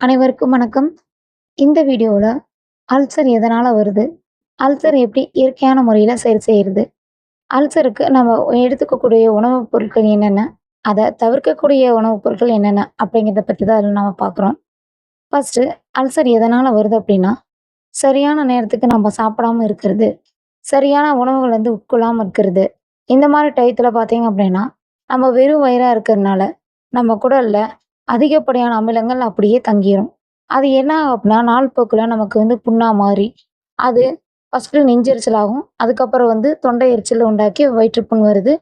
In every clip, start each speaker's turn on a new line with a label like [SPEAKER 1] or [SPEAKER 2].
[SPEAKER 1] அனைவருக்கும் வணக்கம். இந்த வீடியோல அல்சர் எதனால வருது? அல்சர் எப்படி இயற்கையான முறையில சரி செய்றது? அல்சருக்கு நம்ம எடுத்துக்கக்கூடிய உணவுப் பொருட்கள் என்னென்ன? அத தவிர்க்கக்கூடிய உணவுப் பொருட்கள் என்னென்ன? அப்படிங்கிறத பத்தி தான் இதுல நம்ம பார்க்குறோம். ஃபர்ஸ்ட்டு அல்சர் எதனால வருது அப்படின்னா, சரியான நேரத்துக்கு நம்ம சாப்பிடாம இருக்கிறது, சரியான உணவுகள் உட்கொள்ளாம இருக்கிறது. இந்த மாரி டயத்துல பார்த்தீங்க அப்படின்னா, நம்ம வெறும் வயிறா இருக்கிறதுனால, நம்ம குடல்ல அதிகப்படியான அமிலங்கள் அப்படியே தங்கிரும். அது என்ன ஆகும் அப்படின்னா, நாள் போக்குல நமக்கு புண்ணா மாறி, அது ஃபர்ஸ்ட்டு நெஞ்செரிச்சல் ஆகும். அதுக்கப்புறம் தொண்டை எரிச்சல் உண்டாக்கி வயிற்றுப்புண் வருது.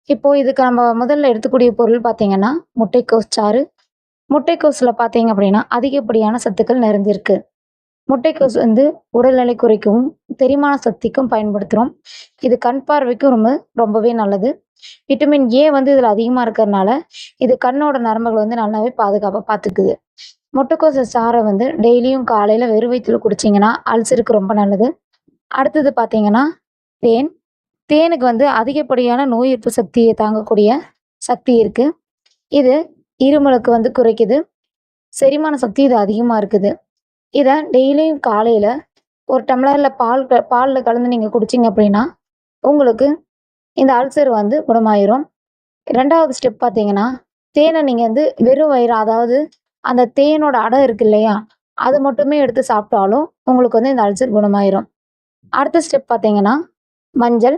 [SPEAKER 1] இப்போ இதுக்கு நம்ம முதல்ல எடுத்துக்கூடிய பொருள் பார்த்தீங்கன்னா, முட்டைக்கோஸ் சாறு. முட்டைக்கோஸ்ல பார்த்தீங்க அப்படின்னா, அதிகப்படியான சத்துக்கள் நிறைஞ்சிருக்கு. முட்டைக்கோஸ் உடல் எடை குறைக்கவும், செரிமான சக்திக்கும் பயன்படுத்துறோம். இது கண் பார்வைக்கும் ரொம்பவே நல்லது. விட்டமின் ஏ இதில அதிகமா இருக்கிறதுனால, இது கண்ணோட நரம்புகள நல்லாவே பாதுகாப்பா பார்த்துக்குது. முட்டைக்கோச சாற டெய்லியும் காலையில வெறும் வயித்துல குடிச்சீங்கன்னா, அல்சருக்கு ரொம்ப நல்லது. அடுத்தது பார்த்தீங்கன்னா, தேன். தேனுக்கு அதிகப்படியான நோய் எதிர்ப்பு சக்திய தாங்கக்கூடிய சக்தி இருக்கு. இது இருமலுக்கு குறைக்குது. செரிமான சக்தி இது அதிகமா இருக்குது. இத டெய்லியும் காலையில ஒரு டம்ளர்ல பால்ல கலந்து நீங்க குடிச்சீங்க அப்படின்னா, உங்களுக்கு இந்த அல்சர் குணமாயிரும். 2வது ஸ்டெப் பார்த்தீங்கன்னா, தேன நீங்க வெறும் வயிறு அதாவது அந்த தேனோட அடை இருக்கு இல்லையா? அது மட்டுமே எடுத்து சாப்பிட்டாலும் உங்களுக்கு இந்த அல்சர் குணமாயிரும். அடுத்த ஸ்டெப் பார்த்தீங்கன்னா, மஞ்சள்.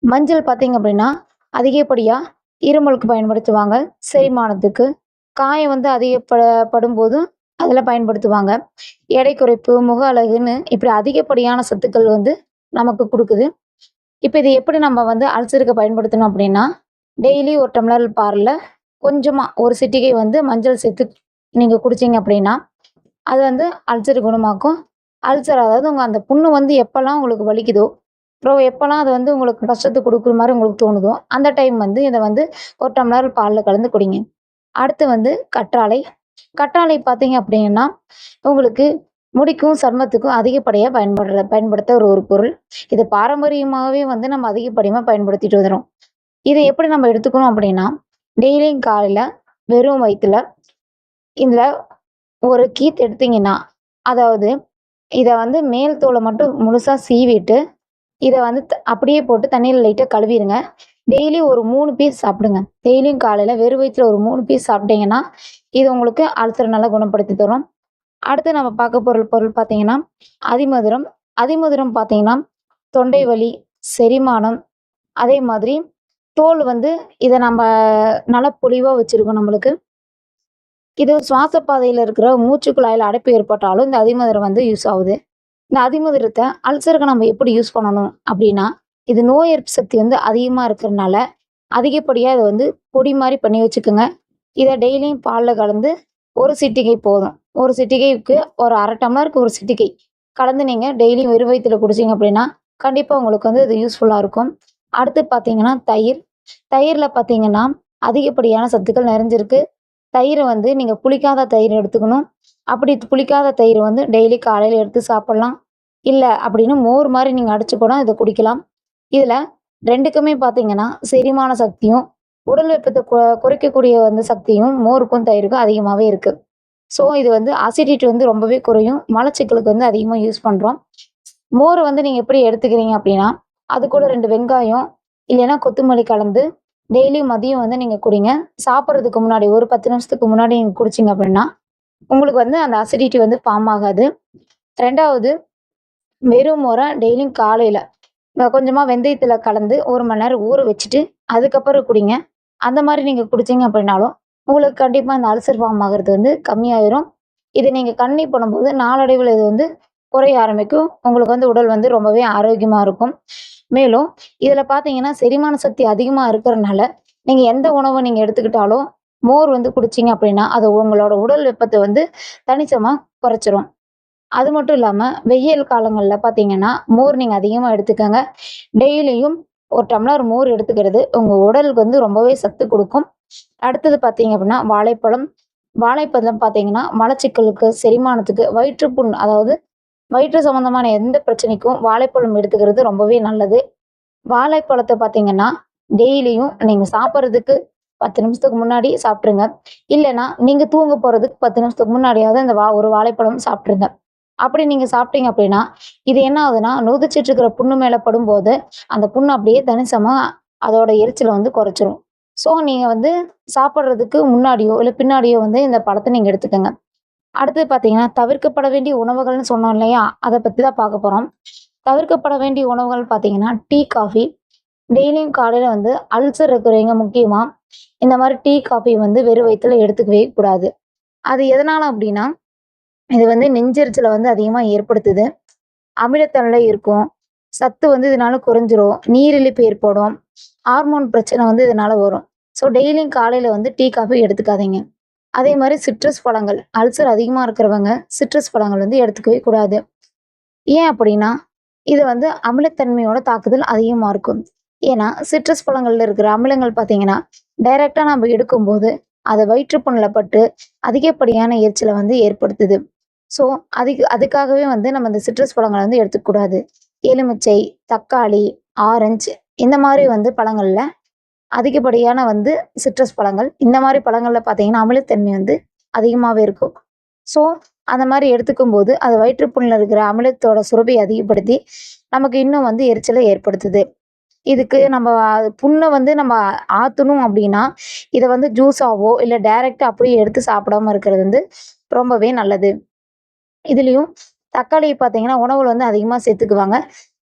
[SPEAKER 1] மஞ்சள் பார்த்தீங்க அப்படின்னா, அதிகப்படியா இருமலுக்கு பயன்படுத்துவாங்க. செரிமானத்துக்கு. காயம் படும்போது அதில பயன்படுத்துவாங்க. எடை குறைப்பு, முக அழகுன்னு இப்படி அதிகப்படியான சத்துக்கள் நமக்கு குடுக்குது. இப்ப இத எப்படி நம்ம அல்சருக்கு பயன்படுத்தணும் அப்படின்னா, டெய்லி ஒரு டம்ளர் பால்ல கொஞ்சமா ஒரு சிட்டிகை மஞ்சள் சேர்த்து நீங்க குடிச்சீங்க அப்படின்னா, அது அல்சர் குணமாக்கும். அல்சர் அதாவது உங்க அந்த புண்ணு எப்பலாம் உங்களுக்கு வலிக்குதோ, அப்புறம் எப்பலாம் அது உங்களுக்கு கஷ்டத்த குடுக்குற மாரி உங்களுக்கு தோணுதோ, அந்த டைம் இத ஒரு டம்ளர் பால்ல கலந்து குடிங்க. அடுத்து கற்றாழை. கற்றாழை பார்த்தீங்க அப்படின்னா, உங்களுக்கு முடிக்கும், சருமத்துக்கும் அதிகப்படியா பயன்படுத்த ஒரு பொருள். இது பாரம்பரியமாவே நம்ம அதிகப்படியா பயன்படுத்திட்டு வர்றோம். இத எப்படி நம்ம எடுத்துக்கணும் அப்படின்னா, டெய்லியும் காலையில வெறும் வயித்துல இதுல ஒரு கீத்து எடுத்தீங்கன்னா, அதாவது இத மேல் தோல மட்டும் முழுசா சீவிட்டு, இத அப்படியே போட்டு தண்ணீல லைட்டா கழுவிருங்க. டெய்லி ஒரு 3 பீஸ் சாப்பிடுங்க. டெய்லியும் காலையில வெறும் வயித்துல ஒரு 3 பீஸ் சாப்பிட்டீங்கன்னா, இது உங்களுக்கு அல்சர நல்லா குணப்படுத்தி தரும். அடுத்து நம்ம பார்க்க பொருள் பார்த்தீங்கன்னா, அதிமதுரம். அதிமதுரம் பார்த்தீங்கன்னா, தொண்டை வலி, செரிமானம், அதே மாதிரி தோல் இத நம்ம நல்லா பொலிவா வச்சிருக்கும் நம்மளுக்கு. இது சுவாச பாதையில இருக்கிற மூச்சு குழாயில அடைப்பு ஏற்பட்டாலும் இந்த அதிமதுரம் யூஸ் ஆகுது. இந்த அதிமதுரத்த அல்சருக்கு நம்ம எப்படி யூஸ் பண்ணணும் அப்படின்னா, இது நோய் எதிர்ப்பு சக்தி அதிகமா இருக்கிறனால, அதிகப்படியா இத பொடி மாரி பண்ணி வச்சுக்கோங்க. இத டெய்லியும் பால்ல கலந்து ஒரு சிட்டிகை போதும். ஒரு சிட்டிகைக்கு ஒரு 1/2 டம்ளருக்கு ஒரு சிட்டிகை கலந்து நீங்க டெய்லியும் வெறும் வயித்துல குடிச்சீங்க அப்படின்னா, கண்டிப்பா உங்களுக்கு இது யூஸ்ஃபுல்லா இருக்கும். அடுத்து பார்த்தீங்கன்னா, தயிர். தயிர்ல பார்த்தீங்கன்னா, அதிகப்படியான சத்துக்கள் நிறைஞ்சிருக்கு. தயிர நீங்க புளிக்காத தயிர் எடுத்துக்கணும். அப்படி புளிக்காத தயிர் டெய்லி காலையில எடுத்து சாப்பிடலாம். இல்ல அப்படின்னு மோர் மாரி நீங்க அடிச்சு கூட இத குடிக்கலாம். இதுல 2க்குமே பார்த்தீங்கன்னா, செரிமான சக்தியும், உடல் வெப்பத்த குறைக்கக்கூடிய சக்தியும் மோருக்கும், தயிருக்கும் அதிகமாவே இருக்கு. ஸோ இது அசிடிட்டி ரொம்பவே குறையும். மலச்சிக்கலுக்கு அதிகமா யூஸ் பண்றோம். மோர் நீங்க எப்படி எடுத்துக்கிறீங்க அப்படின்னா, அது கூட 2 வெங்காயம், இல்லைன்னா கொத்தமல்லி கலந்து டெய்லியும் மதியம் நீங்க குடிங்க. சாப்பிடுறதுக்கு முன்னாடி ஒரு 10 நிமிஷத்துக்கு முன்னாடி நீங்க குடிச்சீங்க அப்படின்னா, உங்களுக்கு அந்த அசிடிட்டி ஃபார்ம் ஆகாது. 2வது வெறும் மோர டெய்லியும் காலையில கொஞ்சமா வெந்தயத்துல கலந்து 1 மணி நேரம் ஊற வச்சுட்டு, அதுக்கப்புறம் குடிங்க. அந்த மாரி நீங்க குடிச்சீங்க அப்படின்னாலும், உங்களுக்கு கண்டிப்பா இந்த அல்சர் ஃபார்ம் ஆகுறது கம்மியாயிரும். இத நீங்க கன்டின்யூ பண்ணும்போது நாளடைவுல இது குறைய ஆரம்பிக்கும். உங்களுக்கு உடல் ரொம்பவே ஆரோக்கியமா இருக்கும். மேலும் இதுல பார்த்தீங்கன்னா, செரிமான சக்தி அதிகமா இருக்கிறனால, நீங்க எந்த உணவ நீங்க எடுத்துக்கிட்டாலும், மோர் குடிச்சீங்க அப்படின்னா, அது உங்களோட உடல் வெப்பத்த கணிசமா குறைச்சிரும். அது மட்டும் இல்லாம, வெயில் காலங்கள்ல பார்த்தீங்கன்னா, மோர் நீங்க அதிகமா எடுத்துக்கங்க. டெய்லியும் 1 டம்ளர் மோர் எடுத்துக்கிறது உங்க உடலுக்கு ரொம்பவே சத்து குடுக்கும். அடுத்தது பார்த்தீங்க அப்படின்னா, வாழைப்பழம். வாழைப்பழம் பார்த்தீங்கன்னா, மலச்சிக்கலுக்கு, செரிமானத்துக்கு, வயிற்றுப்புண் அதாவது வயிற்று சம்மந்தமான எந்த பிரச்சனைக்கும் வாழைப்பழம் எடுத்துக்கிறது ரொம்பவே நல்லது. வாழைப்பழத்த பார்த்தீங்கன்னா, டெய்லியும் நீங்க சாப்பிடுறதுக்கு 10 நிமிஷத்துக்கு முன்னாடி சாப்பிட்டுருங்க. இல்லன்னா, நீங்க தூங்க போறதுக்கு 10 நிமிஷத்துக்கு முன்னாடியாவது அந்த ஒரு வாழைப்பழம் சாப்பிட்டுருங்க. அப்படி நீங்க சாப்பிட்டீங்க அப்படின்னா, இது என்ன ஆகுதுன்னா, நொதிச்சிட்டு இருக்கிற புண்ணு மேல படும்போது, அந்த புண்ணு அப்படியே தணிச்சமா அதோட எரிச்சல வந்து குறைச்சிரும். ஸோ, நீங்க வந்து சாப்பிடுறதுக்கு முன்னாடியோ, இல்ல பின்னாடியோ வந்து இந்த பழத்த நீங்க எடுத்துக்கங்க. அடுத்தது பார்த்தீங்கன்னா, தவிர்க்கப்பட வேண்டிய உணவுகள்னு சொன்னோம் இல்லையா? அத பத்தி தான் பார்க்க போறோம். தவிர்க்கப்பட வேண்டிய உணவுகள் பார்த்தீங்கன்னா, டீ, காஃபி. டெய்லியும் காலையில வந்து அல்சர் இருக்கிறவங்க முக்கியமா, இந்த மாரி டீ, காஃபி வந்து வெறும் வயித்துல எடுத்துக்கவே கூடாது. அது எதனால அப்டின்னா, இது வந்து நெஞ்செரிச்சல வந்து அதிகமா ஏற்படுத்துது. அமிலத்தன்மை இருக்கும். சத்து வந்து இதனால குறைஞ்சிரும். நீரிழிப்பு ஏற்படும். ஹார்மோன் பிரச்சனை வந்து இதனால வரும். ஸோ டெய்லியும் காலையில வந்து டீ, காஃபி எடுத்துக்காதீங்க. அதே மாரி சிட்ரஸ் பழங்கள், அல்சர் அதிகமா இருக்கிறவங்க சிட்ரஸ் பழங்கள் வந்து எடுத்துக்கவே கூடாது. ஏன் அப்படின்னா, இது வந்து அமிலத்தன்மையோட தாக்குதல் அதிகமா இருக்கும். ஏன்னா, சிட்ரஸ் பழங்கள்ல இருக்கிற அமிலங்கள் பார்த்தீங்கன்னா, டைரக்ட்டா நம்ம எடுக்கும்போது, அது வயிற்று புண்ல பட்டு அதிகப்படியான எரிச்சல வந்து ஏற்படுத்துது. ஸோ, அதுக்காகவே வந்து நம்ம இந்த சிட்ரஸ் பழங்கள வந்து எடுத்துக்கக்கூடாது. எலுமிச்சை, தக்காளி, ஆரஞ்சு இந்த மாரி வந்து பழங்கள்ல அதிகப்படியான வந்து சிட்ரஸ் பழங்கள். இந்த மாரி பழங்கள்ல பார்த்தீங்கன்னா, அமிலத்தன்மை வந்து அதிகமாவே இருக்கும். ஸோ, அந்த மாரி எடுத்துக்கும்போது, அது வயிற்று புண்ல இருக்கிற அமிலத்தோட சுரபிய அதிகப்படுத்தி, நமக்கு இன்னும் வந்து எரிச்சல ஏற்படுத்துது. இதுக்கு நம்ம புண்ண வந்து நம்ம ஆத்தணும் அப்டின்னா, இத வந்து ஜூஸாவோ, இல்ல டைரக்ட்டா அப்படியே எடுத்து சாப்பிடாம இருக்கிறது வந்து ரொம்பவே நல்லது. இதுலயும் தக்காளி பார்த்தீங்கன்னா, உணவுல வந்து அதிகமா சேர்த்துக்குவாங்க.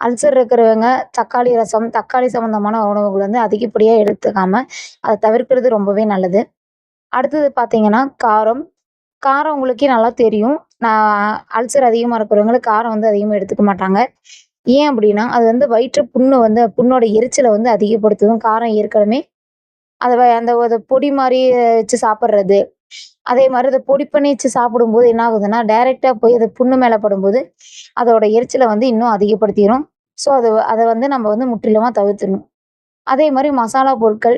[SPEAKER 1] அல்சர் இருக்கிறவங்க தக்காளி ரசம், தக்காளி சம்மந்தமான உணவுகள் வந்து அதிகப்படியா எடுத்துக்காம, அத தவிர்க்கிறது ரொம்பவே நல்லது. அடுத்தது பார்த்தீங்கன்னா, காரம். காரம் உங்களுக்கே நல்லா தெரியும். நான் அல்சர் அதிகமா இருக்கிறவங்களுக்கு காரம் வந்து அதிகமா எடுத்துக்க மாட்டாங்க. ஏன் அப்டின்னா, அது வந்து வயிற்று புண்ணு வந்து புண்ணோட எரிச்சல வந்து அதிகப்படுத்தும். காரம் ஏற்கனவே அந்த ஒரு பொடி மாரி வச்சு சாப்பிடுறது. அதே மாரி அத பொடி பண்ணி வச்சு சாப்பிடும்போது என்ன ஆகுதுன்னா, டைரக்ட்டா போய் அது புண்ணு மேல படும்போது, அதோட எரிச்சல வந்து இன்னும் அதிகப்படுத்திரும். ஸோ, அத வந்து நம்ம வந்து முற்றிலுமா தவிர்த்துடணும். அதே மாரி மசாலா பொருட்கள்.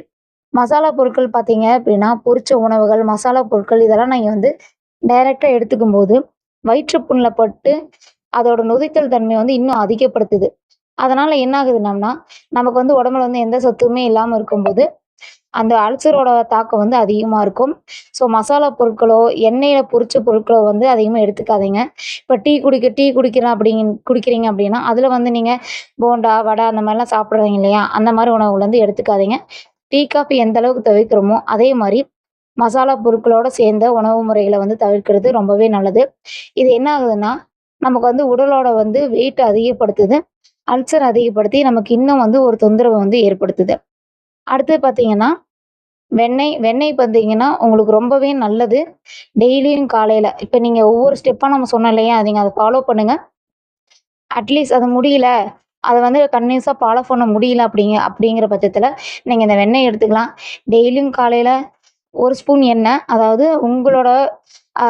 [SPEAKER 1] மசாலா பொருட்கள் பார்த்தீங்க அப்டின்னா, பொரிச்ச உணவுகள், மசாலா பொருட்கள் இதெல்லாம் நீங்க வந்து டைரக்ட்டா எடுத்துக்கும்போது, வயிற்று புண்ல பட்டு, அதோட நொதித்தல் தன்மைய வந்து இன்னும் அதிகப்படுத்துது. அதனால என்ன ஆகுதுன்னம்னா, நமக்கு வந்து உடம்புல வந்து எந்த சத்துமே இல்லாம இருக்கும்போது, அந்த அல்சரோட தாக்கம் வந்து அதிகமா இருக்கும். ஸோ மசாலா பொருட்களோ, எண்ணெயில பொரிச்ச பொருட்களோ வந்து அதிகமா எடுத்துக்காதீங்க. இப்ப டீ குடிக்கிறேன் குடிக்கிறீங்க அப்டின்னா, அதுல வந்து நீங்க போண்டா, வடை அந்த மாரிலாம் சாப்பிடுறீங்க இல்லையா? அந்த மாரி உணவுகள் வந்து எடுத்துக்காதீங்க. டீ, காஃபி எந்த அளவுக்கு தவிர்க்கிறோமோ, அதே மாரி மசாலா பொருட்களோட சேர்ந்த உணவு முறைகள வந்து தவிர்க்கிறது ரொம்பவே நல்லது. இது என்ன ஆகுதுன்னா, நமக்கு வந்து உடலோட வந்து வெயிட் அதிகப்படுத்துது. அல்சர் அதிகப்படுத்தி நமக்கு இன்னும் வந்து ஒரு தொந்தரவ வந்து ஏற்படுத்துது. அடுத்தது பார்த்தீங்கன்னா, வெண்ணெய் பார்த்தீங்கன்னா, உங்களுக்கு ரொம்பவே நல்லது. டெய்லியும் காலையில இப்ப நீங்க ஒவ்வொரு ஸ்டெப்பா நம்ம சொன்னோம் இல்லையா? நீங்க அத ஃபாலோ பண்ணுங்க. அட்லீஸ்ட் அது முடியல. அத வந்து கன்டினியூஸா ஃபாலோ பண்ண முடியல அப்படிங்கிற பட்சத்தில, நீங்க இந்த வெண்ணெய் எடுத்துக்கலாம். டெய்லியும் காலையில 1 ஸ்பூன் எண்ணெய், அதாவது உங்களோட ஆ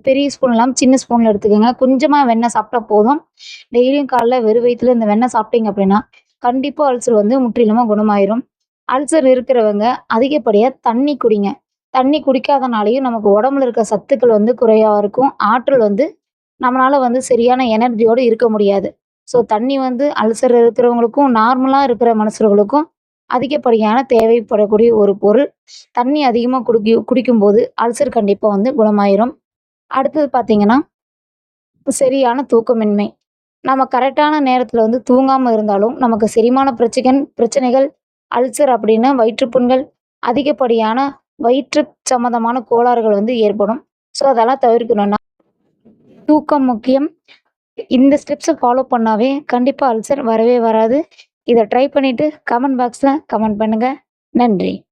[SPEAKER 1] பெரிய ஸ்பூன் இல்லாம சின்ன ஸ்பூன்ல எடுத்துக்கங்க. கொஞ்சமா வெண்ணெய் சாப்பிட்டா போதும். டெய்லியும் காலைல வெறும் வயித்துல இந்த வெண்ணெய் சாப்பிட்டீங்க அப்படின்னா, கண்டிப்பா அல்சர் வந்து முற்றிலுமா குணமாயிரும். அல்சர் இருக்கிறவங்க அதிகப்படியா தண்ணி குடிங்க. தண்ணி குடிக்காதனாலயும் நமக்கு உடம்புல இருக்க சத்துக்கள் வந்து குறைவா இருக்கும். ஆற்றல் வந்து நம்மளால வந்து சரியான எனர்ஜியோட இருக்க முடியாது. ஸோ தண்ணி வந்து அல்சர் இருக்கிறவங்களுக்கும், நார்மலா இருக்கிற மனுஷர்களுக்கும் அதிகப்படியான தேவைப்படக்கூடிய ஒரு பொருள். தண்ணி அதிகமா குடிக்கும்போது அல்சர் கண்டிப்பா வந்து குணமாயிரும். அடுத்தது பார்த்தீங்கன்னா, சரியான தூக்கமின்மை. நம்ம கரெக்ட்டான நேரத்தில வந்து தூங்காம இருந்தாலும், நமக்கு செரிமான பிரச்சனைகள், அல்சர் அப்படின்னு வயிற்றுப்புண்கள், அதிகப்படியான வயிற்று சம்மந்தமான கோளாறுகள் வந்து ஏற்படும். ஸோ அதெல்லாம் தவிர்க்கணும்னா, தூக்கம் முக்கியம். இந்த ஸ்டெப்ஸ ஃபாலோ பண்ணாவே கண்டிப்பா அல்சர் வரவே வராது. இத ட்ரை பண்ணிட்டு கமெண்ட் பாக்ஸ்ல கமெண்ட் பண்ணுங்க. நன்றி.